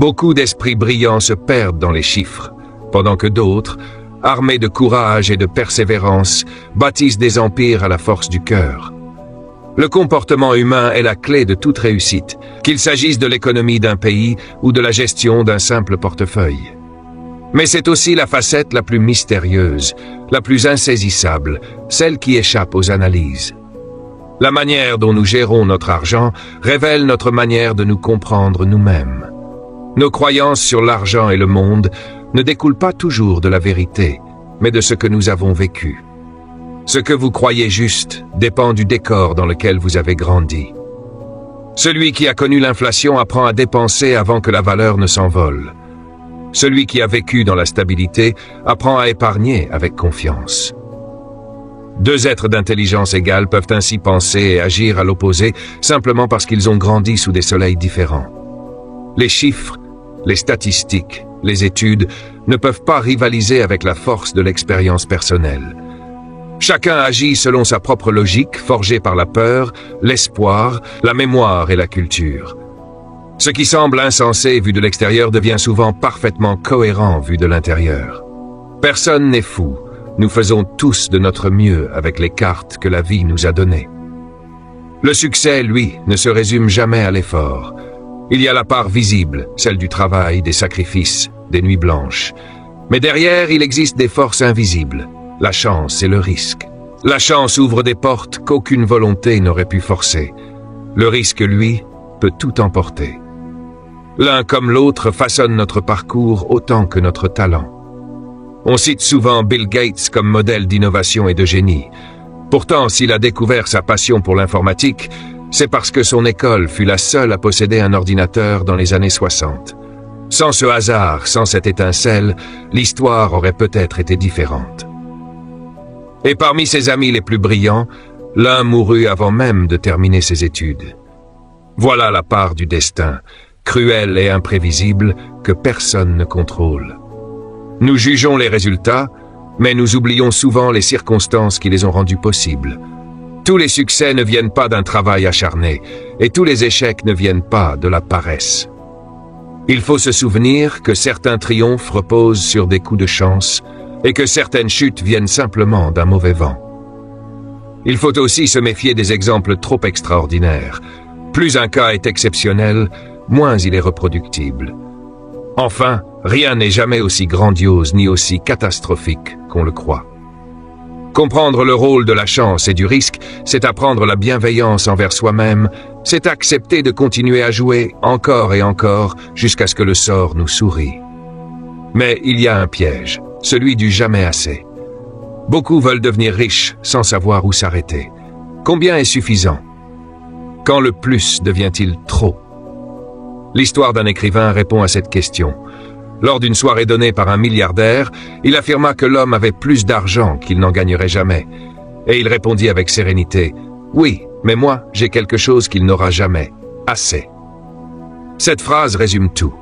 Beaucoup d'esprits brillants se perdent dans les chiffres, pendant que d'autres, armés de courage et de persévérance, bâtissent des empires à la force du cœur. Le comportement humain est la clé de toute réussite, qu'il s'agisse de l'économie d'un pays ou de la gestion d'un simple portefeuille. Mais c'est aussi la facette la plus mystérieuse, la plus insaisissable, celle qui échappe aux analyses. La manière dont nous gérons notre argent révèle notre manière de nous comprendre nous-mêmes. Nos croyances sur l'argent et le monde ne découlent pas toujours de la vérité, mais de ce que nous avons vécu. Ce que vous croyez juste dépend du décor dans lequel vous avez grandi. Celui qui a connu l'inflation apprend à dépenser avant que la valeur ne s'envole. Celui qui a vécu dans la stabilité apprend à épargner avec confiance. Deux êtres d'intelligence égale peuvent ainsi penser et agir à l'opposé simplement parce qu'ils ont grandi sous des soleils différents. Les chiffres, les statistiques, les études ne peuvent pas rivaliser avec la force de l'expérience personnelle. Chacun agit selon sa propre logique, forgée par la peur, l'espoir, la mémoire et la culture. Ce qui semble insensé vu de l'extérieur devient souvent parfaitement cohérent vu de l'intérieur. Personne n'est fou. Nous faisons tous de notre mieux avec les cartes que la vie nous a données. Le succès, lui, ne se résume jamais à l'effort. Il y a la part visible, celle du travail, des sacrifices, des nuits blanches. Mais derrière, il existe des forces invisibles, la chance et le risque. La chance ouvre des portes qu'aucune volonté n'aurait pu forcer. Le risque, lui, peut tout emporter. L'un comme l'autre façonne notre parcours autant que notre talent. On cite souvent Bill Gates comme modèle d'innovation et de génie. Pourtant, s'il a découvert sa passion pour l'informatique, c'est parce que son école fut la seule à posséder un ordinateur dans les années 60. Sans ce hasard, sans cette étincelle, l'histoire aurait peut-être été différente. Et parmi ses amis les plus brillants, l'un mourut avant même de terminer ses études. Voilà la part du destin, cruelle et imprévisible, que personne ne contrôle. Nous jugeons les résultats, mais nous oublions souvent les circonstances qui les ont rendus possibles. Tous les succès ne viennent pas d'un travail acharné, et tous les échecs ne viennent pas de la paresse. Il faut se souvenir que certains triomphes reposent sur des coups de chance, et que certaines chutes viennent simplement d'un mauvais vent. Il faut aussi se méfier des exemples trop extraordinaires. Plus un cas est exceptionnel, moins il est reproductible. Enfin, rien n'est jamais aussi grandiose ni aussi catastrophique qu'on le croit. Comprendre le rôle de la chance et du risque, c'est apprendre la bienveillance envers soi-même, c'est accepter de continuer à jouer encore et encore jusqu'à ce que le sort nous sourie. Mais il y a un piège, celui du jamais assez. Beaucoup veulent devenir riches sans savoir où s'arrêter. Combien est suffisant? Quand le plus devient-il trop? L'histoire d'un écrivain répond à cette question. Lors d'une soirée donnée par un milliardaire, il affirma que l'homme avait plus d'argent qu'il n'en gagnerait jamais. Et il répondit avec sérénité, « Oui, mais moi, j'ai quelque chose qu'il n'aura jamais. Assez. » Cette phrase résume tout.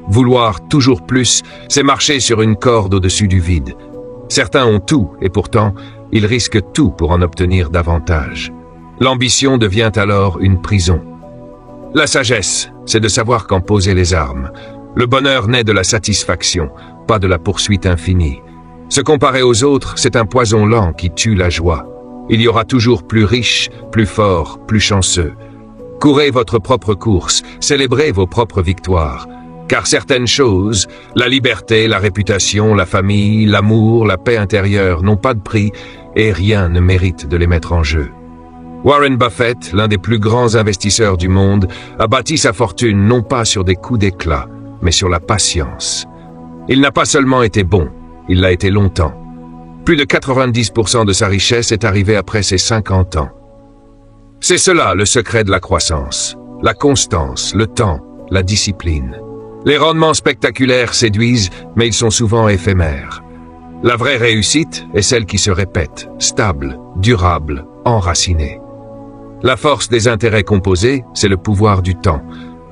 Vouloir toujours plus, c'est marcher sur une corde au-dessus du vide. Certains ont tout, et pourtant, ils risquent tout pour en obtenir davantage. L'ambition devient alors une prison. La sagesse, c'est de savoir quand poser les armes. Le bonheur naît de la satisfaction, pas de la poursuite infinie. Se comparer aux autres, c'est un poison lent qui tue la joie. Il y aura toujours plus riche, plus fort, plus chanceux. Courez votre propre course, célébrez vos propres victoires. Car certaines choses, la liberté, la réputation, la famille, l'amour, la paix intérieure n'ont pas de prix et rien ne mérite de les mettre en jeu. Warren Buffett, l'un des plus grands investisseurs du monde, a bâti sa fortune non pas sur des coups d'éclat, mais sur la patience. Il n'a pas seulement été bon, il l'a été longtemps. Plus de 90% de sa richesse est arrivée après ses 50 ans. C'est cela le secret de la croissance, la constance, le temps, la discipline. Les rendements spectaculaires séduisent, mais ils sont souvent éphémères. La vraie réussite est celle qui se répète, stable, durable, enracinée. La force des intérêts composés, c'est le pouvoir du temps,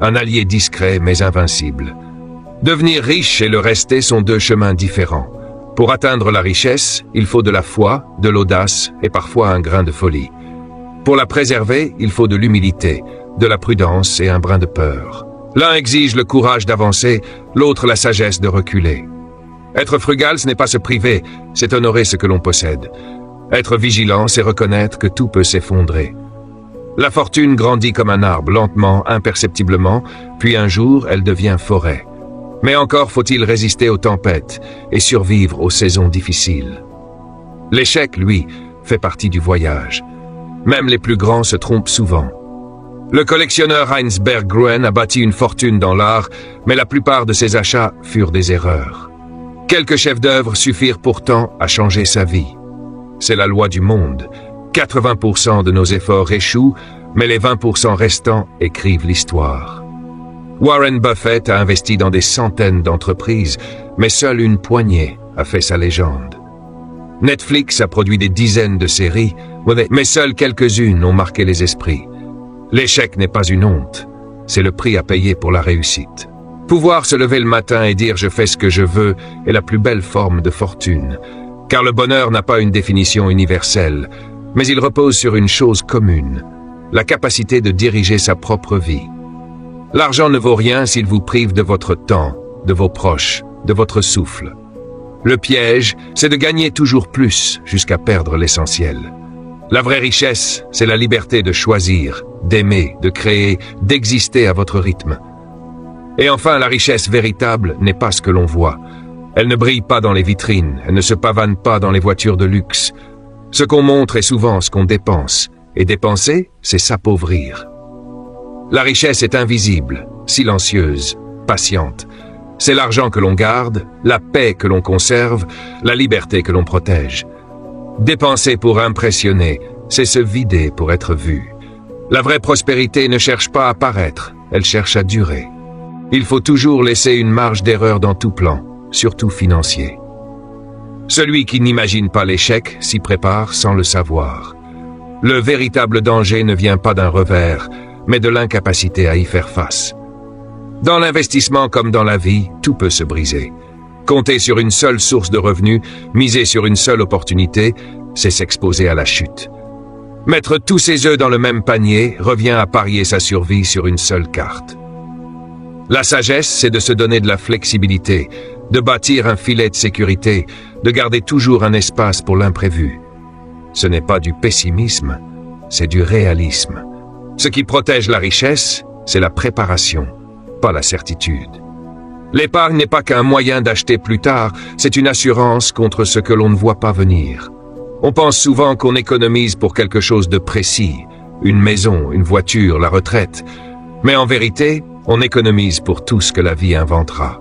un allié discret mais invincible. Devenir riche et le rester sont deux chemins différents. Pour atteindre la richesse, il faut de la foi, de l'audace et parfois un grain de folie. Pour la préserver, il faut de l'humilité, de la prudence et un brin de peur. L'un exige le courage d'avancer, l'autre la sagesse de reculer. Être frugal, ce n'est pas se priver, c'est honorer ce que l'on possède. Être vigilant, c'est reconnaître que tout peut s'effondrer. La fortune grandit comme un arbre, lentement, imperceptiblement, puis un jour, elle devient forêt. Mais encore faut-il résister aux tempêtes et survivre aux saisons difficiles. L'échec, lui, fait partie du voyage. Même les plus grands se trompent souvent. Le collectionneur Heinz Berggruen a bâti une fortune dans l'art, mais la plupart de ses achats furent des erreurs. Quelques chefs-d'œuvre suffirent pourtant à changer sa vie. C'est la loi du monde. 80% de nos efforts échouent, mais les 20% restants écrivent l'histoire. Warren Buffett a investi dans des centaines d'entreprises, mais seule une poignée a fait sa légende. Netflix a produit des dizaines de séries, mais seules quelques-unes ont marqué les esprits. L'échec n'est pas une honte, c'est le prix à payer pour la réussite. Pouvoir se lever le matin et dire « je fais ce que je veux » est la plus belle forme de fortune, car le bonheur n'a pas une définition universelle, mais il repose sur une chose commune, la capacité de diriger sa propre vie. L'argent ne vaut rien s'il vous prive de votre temps, de vos proches, de votre souffle. Le piège, c'est de gagner toujours plus jusqu'à perdre l'essentiel. La vraie richesse, c'est la liberté de choisir, d'aimer, de créer, d'exister à votre rythme. Et enfin, la richesse véritable n'est pas ce que l'on voit. Elle ne brille pas dans les vitrines, elle ne se pavane pas dans les voitures de luxe. Ce qu'on montre est souvent ce qu'on dépense, et dépenser, c'est s'appauvrir. La richesse est invisible, silencieuse, patiente. C'est l'argent que l'on garde, la paix que l'on conserve, la liberté que l'on protège. Dépenser pour impressionner, c'est se vider pour être vu. La vraie prospérité ne cherche pas à paraître, elle cherche à durer. Il faut toujours laisser une marge d'erreur dans tout plan, surtout financier. Celui qui n'imagine pas l'échec s'y prépare sans le savoir. Le véritable danger ne vient pas d'un revers, mais de l'incapacité à y faire face. Dans l'investissement comme dans la vie, tout peut se briser. Compter sur une seule source de revenus, miser sur une seule opportunité, c'est s'exposer à la chute. Mettre tous ses œufs dans le même panier revient à parier sa survie sur une seule carte. La sagesse, c'est de se donner de la flexibilité, de bâtir un filet de sécurité, de garder toujours un espace pour l'imprévu. Ce n'est pas du pessimisme, c'est du réalisme. Ce qui protège la richesse, c'est la préparation, pas la certitude. L'épargne n'est pas qu'un moyen d'acheter plus tard, c'est une assurance contre ce que l'on ne voit pas venir. On pense souvent qu'on économise pour quelque chose de précis, une maison, une voiture, la retraite. Mais en vérité, on économise pour tout ce que la vie inventera.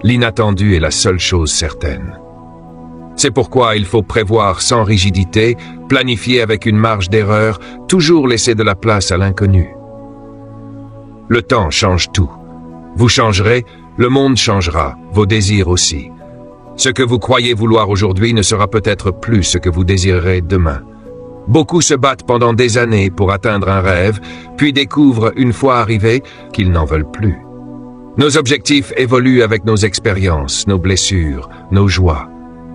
L'inattendu est la seule chose certaine. C'est pourquoi il faut prévoir sans rigidité, planifier avec une marge d'erreur, toujours laisser de la place à l'inconnu. Le temps change tout. Vous changerez, le monde changera, vos désirs aussi. Ce que vous croyez vouloir aujourd'hui ne sera peut-être plus ce que vous désirerez demain. Beaucoup se battent pendant des années pour atteindre un rêve, puis découvrent, une fois arrivés, qu'ils n'en veulent plus. Nos objectifs évoluent avec nos expériences, nos blessures, nos joies.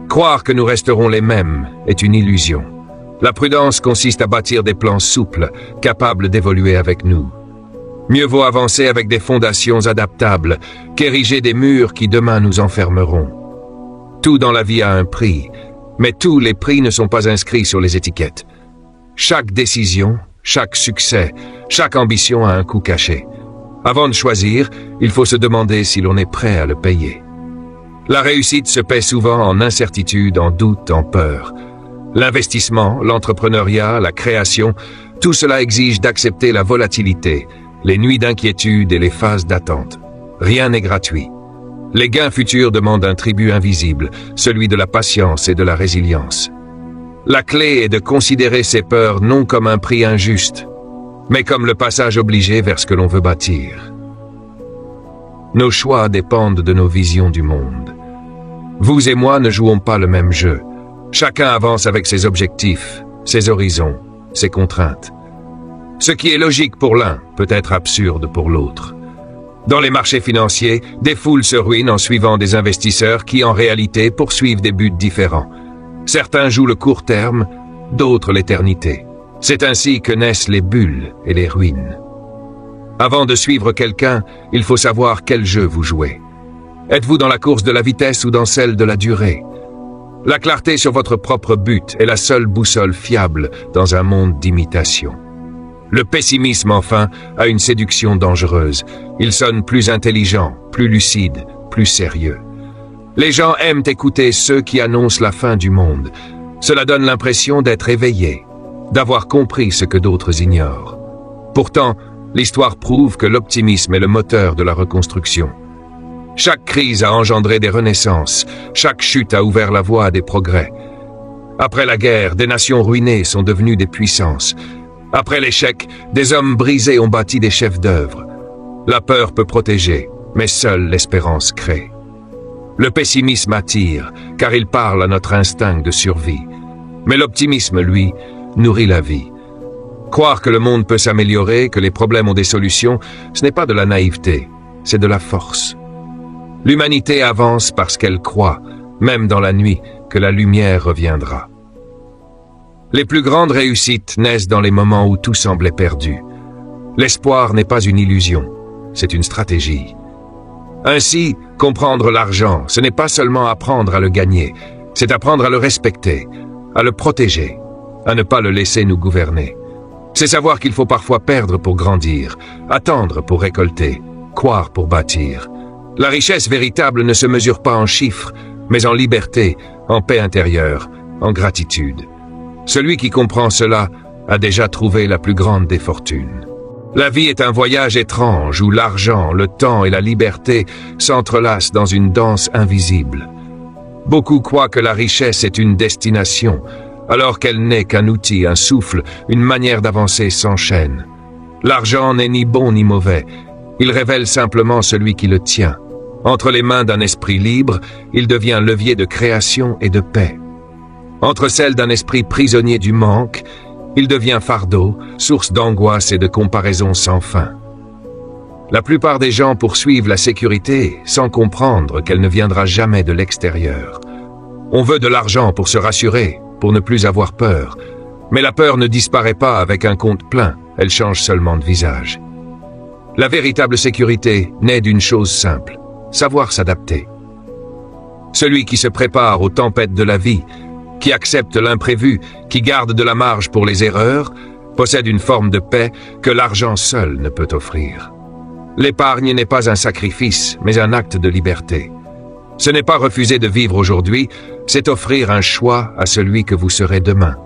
Croire que nous resterons les mêmes est une illusion. La prudence consiste à bâtir des plans souples, capables d'évoluer avec nous. Mieux vaut avancer avec des fondations adaptables qu'ériger des murs qui demain nous enfermeront. Tout dans la vie a un prix, mais tous les prix ne sont pas inscrits sur les étiquettes. Chaque décision, chaque succès, chaque ambition a un coût caché. Avant de choisir, il faut se demander si l'on est prêt à le payer. La réussite se paie souvent en incertitude, en doute, en peur. L'investissement, l'entrepreneuriat, la création, tout cela exige d'accepter la volatilité, les nuits d'inquiétude et les phases d'attente. Rien n'est gratuit. Les gains futurs demandent un tribut invisible, celui de la patience et de la résilience. La clé est de considérer ces peurs non comme un prix injuste, mais comme le passage obligé vers ce que l'on veut bâtir. Nos choix dépendent de nos visions du monde. Vous et moi ne jouons pas le même jeu. Chacun avance avec ses objectifs, ses horizons, ses contraintes. Ce qui est logique pour l'un peut être absurde pour l'autre. Dans les marchés financiers, des foules se ruinent en suivant des investisseurs qui, en réalité, poursuivent des buts différents. Certains jouent le court terme, d'autres l'éternité. C'est ainsi que naissent les bulles et les ruines. Avant de suivre quelqu'un, il faut savoir quel jeu vous jouez. Êtes-vous dans la course de la vitesse ou dans celle de la durée? La clarté sur votre propre but est la seule boussole fiable dans un monde d'imitation. Le pessimisme, enfin, a une séduction dangereuse. Il sonne plus intelligent, plus lucide, plus sérieux. Les gens aiment écouter ceux qui annoncent la fin du monde. Cela donne l'impression d'être éveillé, d'avoir compris ce que d'autres ignorent. Pourtant, l'histoire prouve que l'optimisme est le moteur de la reconstruction. Chaque crise a engendré des renaissances, chaque chute a ouvert la voie à des progrès. Après la guerre, des nations ruinées sont devenues des puissances. Après l'échec, des hommes brisés ont bâti des chefs d'œuvre. La peur peut protéger, mais seule l'espérance crée. Le pessimisme attire, car il parle à notre instinct de survie. Mais l'optimisme, lui, nourrit la vie. Croire que le monde peut s'améliorer, que les problèmes ont des solutions, ce n'est pas de la naïveté, c'est de la force. L'humanité avance parce qu'elle croit, même dans la nuit, que la lumière reviendra. Les plus grandes réussites naissent dans les moments où tout semblait perdu. L'espoir n'est pas une illusion, c'est une stratégie. Ainsi, comprendre l'argent, ce n'est pas seulement apprendre à le gagner, c'est apprendre à le respecter, à le protéger, à ne pas le laisser nous gouverner. C'est savoir qu'il faut parfois perdre pour grandir, attendre pour récolter, croire pour bâtir. La richesse véritable ne se mesure pas en chiffres, mais en liberté, en paix intérieure, en gratitude. Celui qui comprend cela a déjà trouvé la plus grande des fortunes. La vie est un voyage étrange où l'argent, le temps et la liberté s'entrelacent dans une danse invisible. Beaucoup croient que la richesse est une destination, alors qu'elle n'est qu'un outil, un souffle, une manière d'avancer sans chaîne. L'argent n'est ni bon ni mauvais, il révèle simplement celui qui le tient. Entre les mains d'un esprit libre, il devient levier de création et de paix. Entre celles d'un esprit prisonnier du manque, il devient fardeau, source d'angoisse et de comparaison sans fin. La plupart des gens poursuivent la sécurité sans comprendre qu'elle ne viendra jamais de l'extérieur. On veut de l'argent pour se rassurer, pour ne plus avoir peur. Mais la peur ne disparaît pas avec un compte plein, elle change seulement de visage. La véritable sécurité naît d'une chose simple, savoir s'adapter. Celui qui se prépare aux tempêtes de la vie, qui accepte l'imprévu, qui garde de la marge pour les erreurs, possède une forme de paix que l'argent seul ne peut offrir. L'épargne n'est pas un sacrifice, mais un acte de liberté. Ce n'est pas refuser de vivre aujourd'hui, c'est offrir un choix à celui que vous serez demain.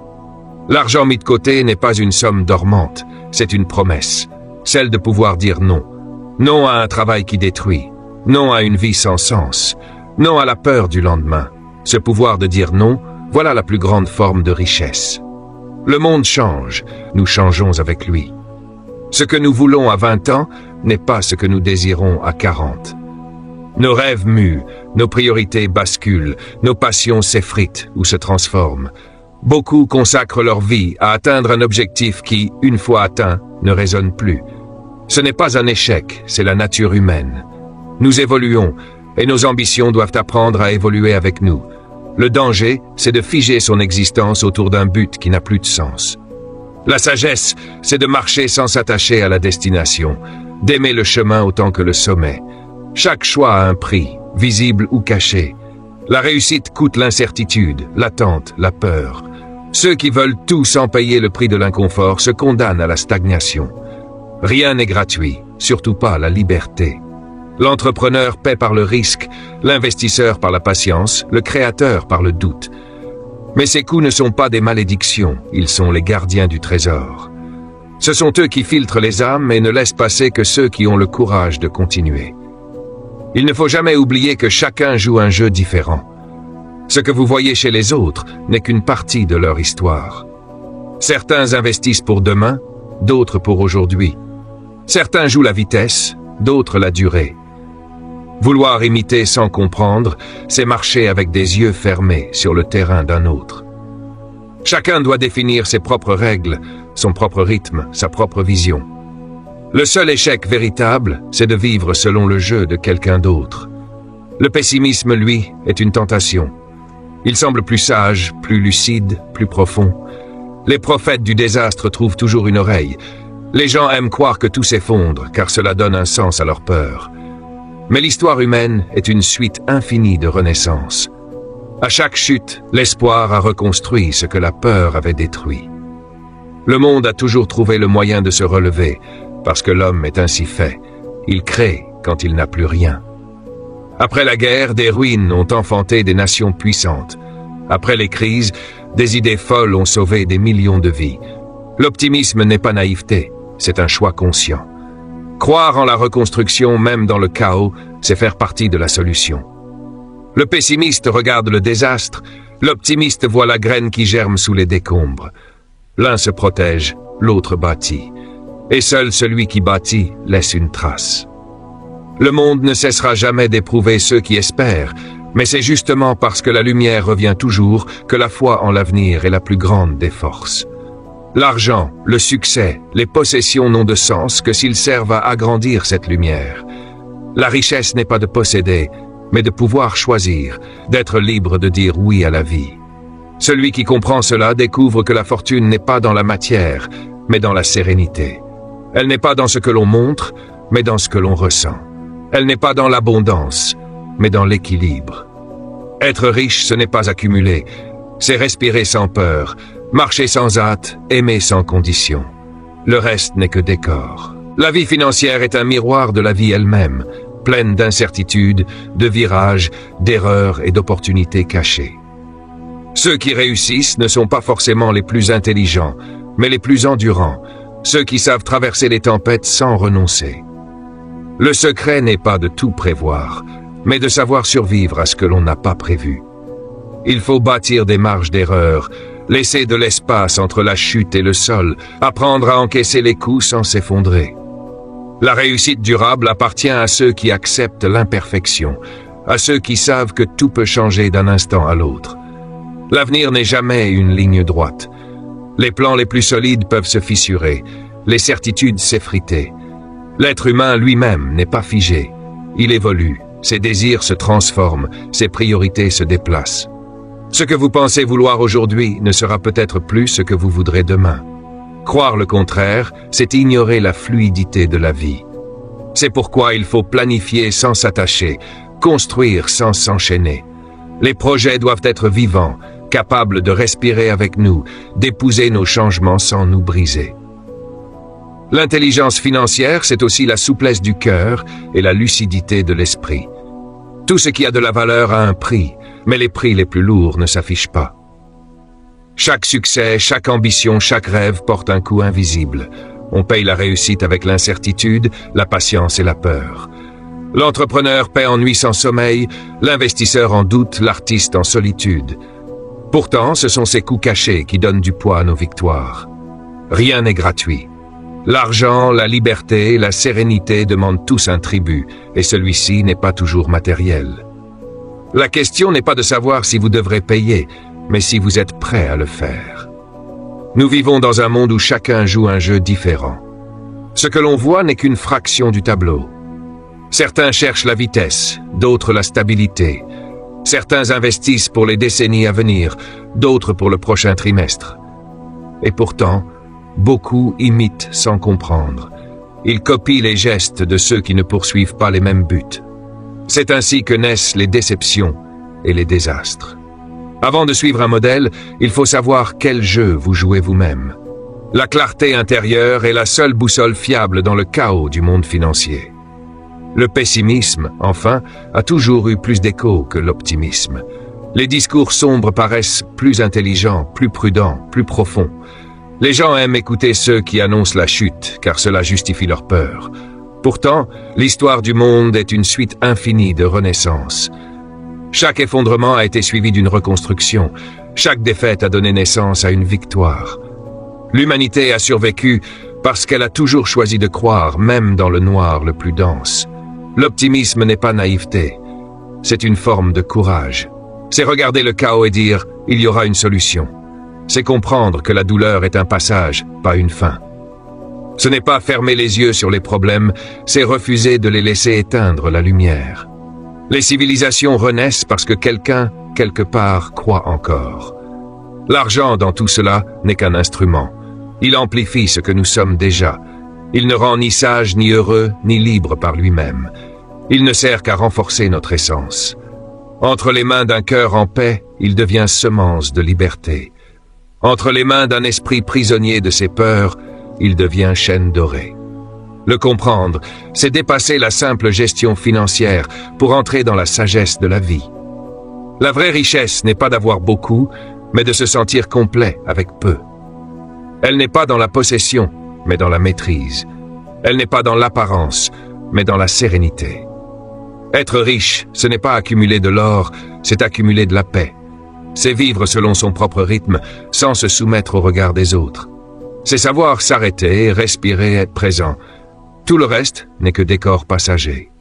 L'argent mis de côté n'est pas une somme dormante, c'est une promesse, celle de pouvoir dire non. Non à un travail qui détruit, non à une vie sans sens, non à la peur du lendemain. Ce pouvoir de dire non, voilà la plus grande forme de richesse. Le monde change, nous changeons avec lui. Ce que nous voulons à 20 ans n'est pas ce que nous désirons à 40. Nos rêves muent, nos priorités basculent, nos passions s'effritent ou se transforment. Beaucoup consacrent leur vie à atteindre un objectif qui, une fois atteint, ne résonne plus. Ce n'est pas un échec, c'est la nature humaine. Nous évoluons, et nos ambitions doivent apprendre à évoluer avec nous. Le danger, c'est de figer son existence autour d'un but qui n'a plus de sens. La sagesse, c'est de marcher sans s'attacher à la destination, d'aimer le chemin autant que le sommet. Chaque choix a un prix, visible ou caché. La réussite coûte l'incertitude, l'attente, la peur. Ceux qui veulent tout sans payer le prix de l'inconfort se condamnent à la stagnation. Rien n'est gratuit, surtout pas la liberté. L'entrepreneur paie par le risque, l'investisseur par la patience, le créateur par le doute. Mais ces coups ne sont pas des malédictions, ils sont les gardiens du trésor. Ce sont eux qui filtrent les âmes et ne laissent passer que ceux qui ont le courage de continuer. Il ne faut jamais oublier que chacun joue un jeu différent. Ce que vous voyez chez les autres n'est qu'une partie de leur histoire. Certains investissent pour demain, d'autres pour aujourd'hui. Certains jouent la vitesse, d'autres la durée. Vouloir imiter sans comprendre, c'est marcher avec des yeux fermés sur le terrain d'un autre. Chacun doit définir ses propres règles, son propre rythme, sa propre vision. Le seul échec véritable, c'est de vivre selon le jeu de quelqu'un d'autre. Le pessimisme, lui, est une tentation. Il semble plus sage, plus lucide, plus profond. Les prophètes du désastre trouvent toujours une oreille, Les gens aiment croire que tout s'effondre, car cela donne un sens à leur peur. Mais l'histoire humaine est une suite infinie de renaissances. À chaque chute, l'espoir a reconstruit ce que la peur avait détruit. Le monde a toujours trouvé le moyen de se relever, parce que l'homme est ainsi fait. Il crée quand il n'a plus rien. Après la guerre, des ruines ont enfanté des nations puissantes. Après les crises, des idées folles ont sauvé des millions de vies. L'optimisme n'est pas naïveté, c'est un choix conscient. Croire en la reconstruction, même dans le chaos, c'est faire partie de la solution. Le pessimiste regarde le désastre, l'optimiste voit la graine qui germe sous les décombres. L'un se protège, l'autre bâtit. Et seul celui qui bâtit laisse une trace. Le monde ne cessera jamais d'éprouver ceux qui espèrent, mais c'est justement parce que la lumière revient toujours que la foi en l'avenir est la plus grande des forces. L'argent, le succès, les possessions n'ont de sens que s'ils servent à agrandir cette lumière. La richesse n'est pas de posséder, mais de pouvoir choisir, d'être libre de dire oui à la vie. Celui qui comprend cela découvre que la fortune n'est pas dans la matière, mais dans la sérénité. Elle n'est pas dans ce que l'on montre, mais dans ce que l'on ressent. Elle n'est pas dans l'abondance, mais dans l'équilibre. Être riche, ce n'est pas accumuler, c'est respirer sans peur, marcher sans hâte, aimer sans condition. Le reste n'est que décor. La vie financière est un miroir de la vie elle-même, pleine d'incertitudes, de virages, d'erreurs et d'opportunités cachées. Ceux qui réussissent ne sont pas forcément les plus intelligents, mais les plus endurants, ceux qui savent traverser les tempêtes sans renoncer. Le secret n'est pas de tout prévoir, mais de savoir survivre à ce que l'on n'a pas prévu. Il faut bâtir des marges d'erreur, laisser de l'espace entre la chute et le sol, apprendre à encaisser les coups sans s'effondrer. La réussite durable appartient à ceux qui acceptent l'imperfection, à ceux qui savent que tout peut changer d'un instant à l'autre. L'avenir n'est jamais une ligne droite. Les plans les plus solides peuvent se fissurer, les certitudes s'effriter. L'être humain lui-même n'est pas figé. Il évolue, ses désirs se transforment, ses priorités se déplacent. Ce que vous pensez vouloir aujourd'hui ne sera peut-être plus ce que vous voudrez demain. Croire le contraire, c'est ignorer la fluidité de la vie. C'est pourquoi il faut planifier sans s'attacher, construire sans s'enchaîner. Les projets doivent être vivants, capables de respirer avec nous, d'épouser nos changements sans nous briser. L'intelligence financière, c'est aussi la souplesse du cœur et la lucidité de l'esprit. Tout ce qui a de la valeur a un prix, mais les prix les plus lourds ne s'affichent pas. Chaque succès, chaque ambition, chaque rêve porte un coût invisible. On paye la réussite avec l'incertitude, la patience et la peur. L'entrepreneur paie en nuit sans sommeil, l'investisseur en doute, l'artiste en solitude. Pourtant, ce sont ces coûts cachés qui donnent du poids à nos victoires. Rien n'est gratuit. L'argent, la liberté, la sérénité demandent tous un tribut, et celui-ci n'est pas toujours matériel. La question n'est pas de savoir si vous devrez payer, mais si vous êtes prêt à le faire. Nous vivons dans un monde où chacun joue un jeu différent. Ce que l'on voit n'est qu'une fraction du tableau. Certains cherchent la vitesse, d'autres la stabilité. Certains investissent pour les décennies à venir, d'autres pour le prochain trimestre. Et pourtant, beaucoup imitent sans comprendre. Ils copient les gestes de ceux qui ne poursuivent pas les mêmes buts. C'est ainsi que naissent les déceptions et les désastres. Avant de suivre un modèle, il faut savoir quel jeu vous jouez vous-même. La clarté intérieure est la seule boussole fiable dans le chaos du monde financier. Le pessimisme, enfin, a toujours eu plus d'écho que l'optimisme. Les discours sombres paraissent plus intelligents, plus prudents, plus profonds. Les gens aiment écouter ceux qui annoncent la chute, car cela justifie leur peur. Pourtant, l'histoire du monde est une suite infinie de renaissances. Chaque effondrement a été suivi d'une reconstruction. Chaque défaite a donné naissance à une victoire. L'humanité a survécu parce qu'elle a toujours choisi de croire, même dans le noir le plus dense. L'optimisme n'est pas naïveté. C'est une forme de courage. C'est regarder le chaos et dire « il y aura une solution ». C'est comprendre que la douleur est un passage, pas une fin. Ce n'est pas fermer les yeux sur les problèmes, c'est refuser de les laisser éteindre la lumière. Les civilisations renaissent parce que quelqu'un, quelque part, croit encore. L'argent dans tout cela n'est qu'un instrument. Il amplifie ce que nous sommes déjà, Il ne rend ni sage, ni heureux, ni libre par lui-même. Il ne sert qu'à renforcer notre essence. Entre les mains d'un cœur en paix, il devient semence de liberté. Entre les mains d'un esprit prisonnier de ses peurs, il devient chaîne dorée. Le comprendre, c'est dépasser la simple gestion financière pour entrer dans la sagesse de la vie. La vraie richesse n'est pas d'avoir beaucoup, mais de se sentir complet avec peu. Elle n'est pas dans la possession, mais dans la maîtrise. Elle n'est pas dans l'apparence, mais dans la sérénité. Être riche, ce n'est pas accumuler de l'or, c'est accumuler de la paix. C'est vivre selon son propre rythme, sans se soumettre au regard des autres. C'est savoir s'arrêter, respirer, être présent. Tout le reste n'est que décor passager.